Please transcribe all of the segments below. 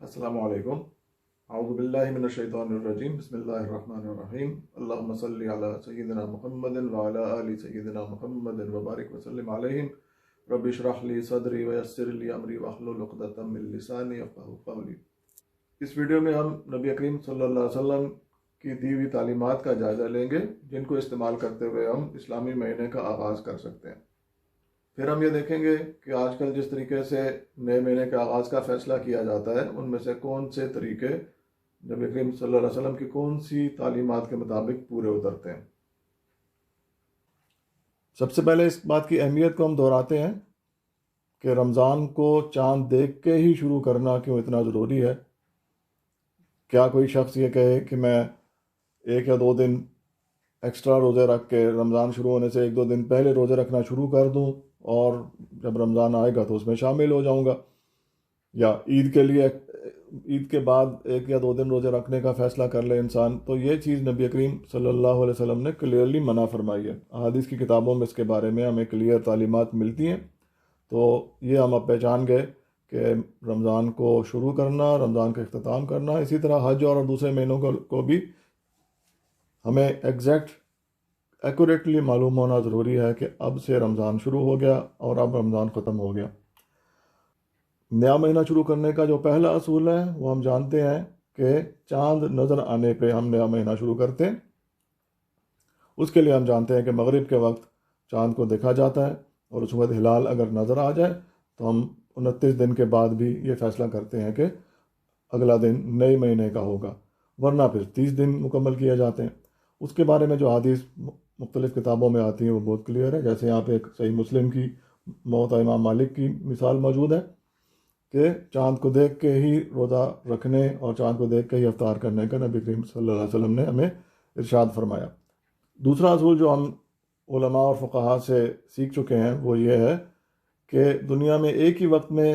السلام علیکم۔ اعوذ باللہ من الشیطان الرجیم، بسم اللہ الرحمن الرحیم۔ اللہم صلی علی سیدنا محمد وعلی آل سیدنا محمد وبارک وسلم علیہم۔ رب اشرح لی صدری ویسر لی امری واحلل عقدۃ من لسانی یفقہوا قولی۔ اس ویڈیو میں ہم نبی کریم صلی اللہ علیہ وسلم کی دی ہوئی تعلیمات کا جائزہ لیں گے، جن کو استعمال کرتے ہوئے ہم اسلامی مہینے کا آغاز کر سکتے ہیں۔ پھر ہم یہ دیکھیں گے کہ آج کل جس طریقے سے نئے مہینے کے آغاز کا فیصلہ کیا جاتا ہے، ان میں سے کون سے طریقے نبی کریم صلی اللہ علیہ وسلم کی کون سی تعلیمات کے مطابق پورے اترتے ہیں۔ سب سے پہلے اس بات کی اہمیت کو ہم دہراتے ہیں کہ رمضان کو چاند دیکھ کے ہی شروع کرنا کیوں اتنا ضروری ہے۔ کیا کوئی شخص یہ کہے کہ میں 1 یا 2 دن ایکسٹرا روزے رکھ کے رمضان شروع ہونے سے 1-2 دن پہلے روزے رکھنا شروع کر دوں اور جب رمضان آئے گا تو اس میں شامل ہو جاؤں گا، یا عید کے لیے عید کے بعد 1 یا 2 دن روزے رکھنے کا فیصلہ کر لے انسان، تو یہ چیز نبی کریم صلی اللہ علیہ وسلم نے کلیئرلی منع فرمائی ہے۔ احادیث کی کتابوں میں اس کے بارے میں ہمیں کلیئر تعلیمات ملتی ہیں، تو یہ ہم اب پہچان گئے کہ رمضان کو شروع کرنا، رمضان کا اختتام کرنا، اسی طرح حج اور دوسرے مہینوں کو بھی ہمیں ایکوریٹلی معلوم ہونا ضروری ہے کہ اب سے رمضان شروع ہو گیا اور اب رمضان ختم ہو گیا۔ نیا مہینہ شروع کرنے کا جو پہلا اصول ہے وہ ہم جانتے ہیں کہ چاند نظر آنے پہ ہم نیا مہینہ شروع کرتے ہیں۔ اس کے لیے ہم جانتے ہیں کہ مغرب کے وقت چاند کو دیکھا جاتا ہے، اور اس وقت ہلال اگر نظر آ جائے تو ہم 29 دن کے بعد بھی یہ فیصلہ کرتے ہیں کہ اگلا دن نئے مہینے کا ہوگا، ورنہ پھر 30 دن مکمل کیے جاتے ہیں۔ اس کے بارے میں جو حدیث مختلف کتابوں میں آتی ہیں وہ بہت کلیئر ہے، جیسے یہاں پہ ایک صحیح مسلم کی موطا امام مالک کی مثال موجود ہے کہ چاند کو دیکھ کے ہی روزہ رکھنے اور چاند کو دیکھ کے ہی افطار کرنے کا نبی کریم صلی اللہ علیہ وسلم نے ہمیں ارشاد فرمایا۔ دوسرا اصول جو ہم علماء اور فقہاء سے سیکھ چکے ہیں وہ یہ ہے کہ دنیا میں ایک ہی وقت میں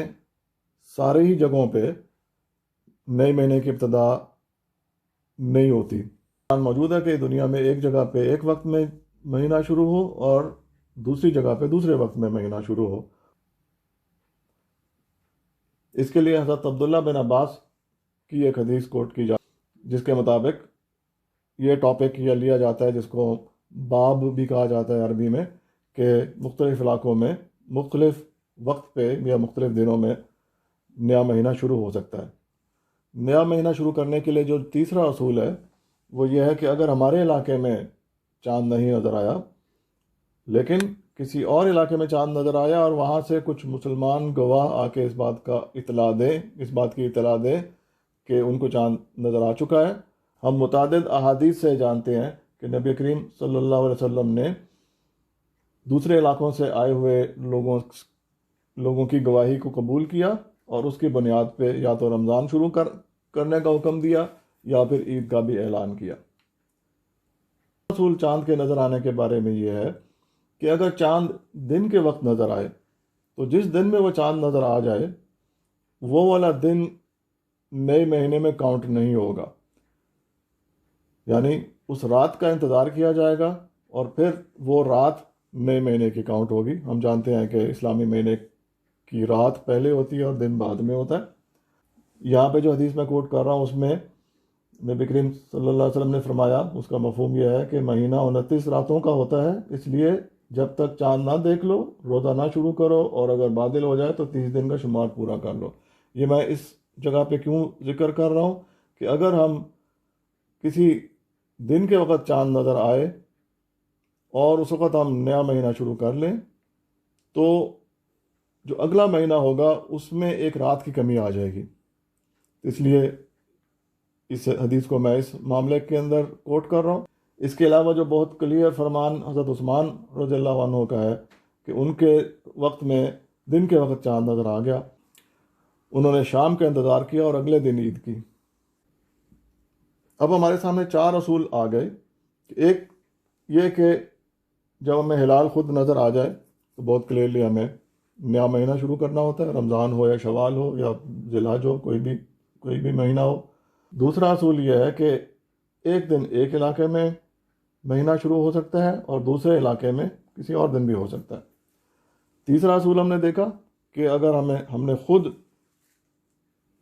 سارے ہی جگہوں پہ نئے مہینے کی ابتدا نہیں ہوتی۔ موجود ہے کہ دنیا میں ایک جگہ پہ ایک وقت میں مہینہ شروع ہو اور دوسری جگہ پہ دوسرے وقت میں مہینہ شروع ہو۔ اس کے لیے حضرت عبداللہ بن عباس کی ایک حدیث کوٹ کی جاتی جس کے مطابق یہ ٹاپک یہ لیا جاتا ہے، جس کو باب بھی کہا جاتا ہے عربی میں، کہ مختلف علاقوں میں مختلف وقت پہ یا مختلف دنوں میں نیا مہینہ شروع ہو سکتا ہے۔ نیا مہینہ شروع کرنے کے لیے جو تیسرا اصول ہے وہ یہ ہے کہ اگر ہمارے علاقے میں چاند نہیں نظر آیا لیکن کسی اور علاقے میں چاند نظر آیا اور وہاں سے کچھ مسلمان گواہ آ کے اس بات کی اطلاع دیں کہ ان کو چاند نظر آ چکا ہے، ہم متعدد احادیث سے جانتے ہیں کہ نبی کریم صلی اللہ علیہ وسلم نے دوسرے علاقوں سے آئے ہوئے لوگوں کی گواہی کو قبول کیا اور اس کی بنیاد پہ یا تو رمضان شروع کرنے کا حکم دیا یا پھر عید کا بھی اعلان کیا۔ اصول چاند کے نظر آنے کے بارے میں یہ ہے کہ اگر چاند دن کے وقت نظر آئے تو جس دن میں وہ چاند نظر آ جائے وہ والا دن نئے مہینے میں کاؤنٹ نہیں ہوگا، یعنی اس رات کا انتظار کیا جائے گا اور پھر وہ رات نئے مہینے کی کاؤنٹ ہوگی۔ ہم جانتے ہیں کہ اسلامی مہینے کی رات پہلے ہوتی ہے اور دن بعد میں ہوتا ہے۔ یہاں پہ جو حدیث میں کوٹ کر رہا ہوں اس میں نبی کریم صلی اللہ علیہ وسلم نے فرمایا، اس کا مفہوم یہ ہے کہ مہینہ 29 راتوں کا ہوتا ہے، اس لیے جب تک چاند نہ دیکھ لو روزہ نہ شروع کرو، اور اگر بادل ہو جائے تو 30 دن کا شمار پورا کر لو۔ یہ میں اس جگہ پہ کیوں ذکر کر رہا ہوں کہ اگر ہم کسی دن کے وقت چاند نظر آئے اور اس وقت ہم نیا مہینہ شروع کر لیں تو جو اگلا مہینہ ہوگا اس میں ایک رات کی کمی آ جائے گی۔ اس لیے اس حدیث کو میں اس معاملے کے اندر کوٹ کر رہا ہوں۔ اس کے علاوہ جو بہت کلیئر فرمان حضرت عثمان رضی اللہ عنہ کا ہے کہ ان کے وقت میں دن کے وقت چاند نظر آ گیا، انہوں نے شام کا انتظار کیا اور اگلے دن عید کی۔ اب ہمارے سامنے 4 اصول آ گئے۔ ایک یہ کہ جب ہمیں ہلال خود نظر آ جائے تو بہت کلیئرلی ہمیں نیا مہینہ شروع کرنا ہوتا ہے، رمضان ہو یا شوال ہو یا ذی الحج ہو، کوئی بھی مہینہ ہو۔ دوسرا اصول یہ ہے کہ ایک دن ایک علاقے میں مہینہ شروع ہو سکتا ہے اور دوسرے علاقے میں کسی اور دن بھی ہو سکتا ہے۔ تیسرا اصول ہم نے دیکھا کہ اگر ہم نے خود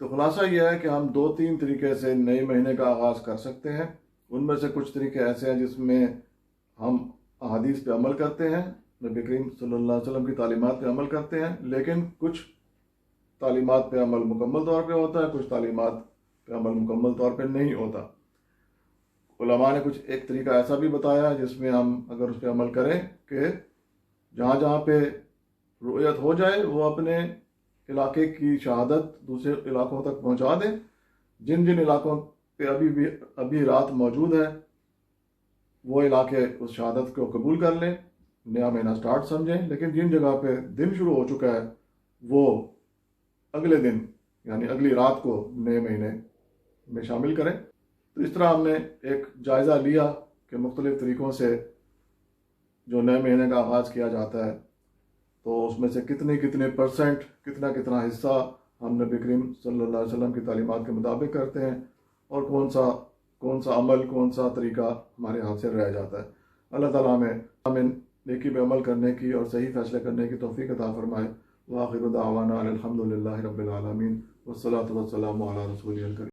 تو خلاصہ یہ ہے کہ ہم 2-3 طریقے سے نئے مہینے کا آغاز کر سکتے ہیں. ان میں سے کچھ طریقے ایسے ہیں جس میں ہم احادیث پہ عمل کرتے ہیں، نبی کریم صلی اللہ علیہ وسلم کی تعلیمات پہ عمل کرتے ہیں، لیکن کچھ تعلیمات پہ عمل مکمل طور پہ ہوتا ہے، کچھ تعلیمات پہ عمل مکمل طور پہ نہیں ہوتا. علماء نے کچھ ایک طریقہ ایسا بھی بتایا جس میں ہم اگر اس پہ عمل کریں کہ جہاں جہاں پہ رؤیت ہو جائے وہ اپنے علاقے کی شہادت دوسرے علاقوں تک پہنچا دیں. جن جن علاقوں پہ ابھی رات موجود ہے وہ علاقے اس شہادت کو قبول کر لیں، نیا مہینہ سٹارٹ سمجھیں. لیکن جن جگہ پہ دن شروع ہو چکا ہے وہ اگلے دن یعنی اگلی رات کو نئے مہینے میں شامل کریں. تو اس طرح ہم نے ایک جائزہ لیا کہ مختلف طریقوں سے جو نئے مہینے کا آغاز کیا جاتا ہے تو اس میں سے کتنے پرسنٹ کتنا حصہ ہم نبی کریم صلی اللہ علیہ وسلم کی تعلیمات کے مطابق کرتے ہیں اور کون سا عمل کون سا طریقہ ہمارے ہاتھ سے رہ جاتا ہے. اللہ تعالیٰ ہمیں نیکی پہ عمل کرنے کی اور صحیح فیصلے کرنے کی توفیق عطا فرمائے. وآخر دعوانا الحمد للہ رب العالمین والصلاة والسلام علی رسولہ الکریم.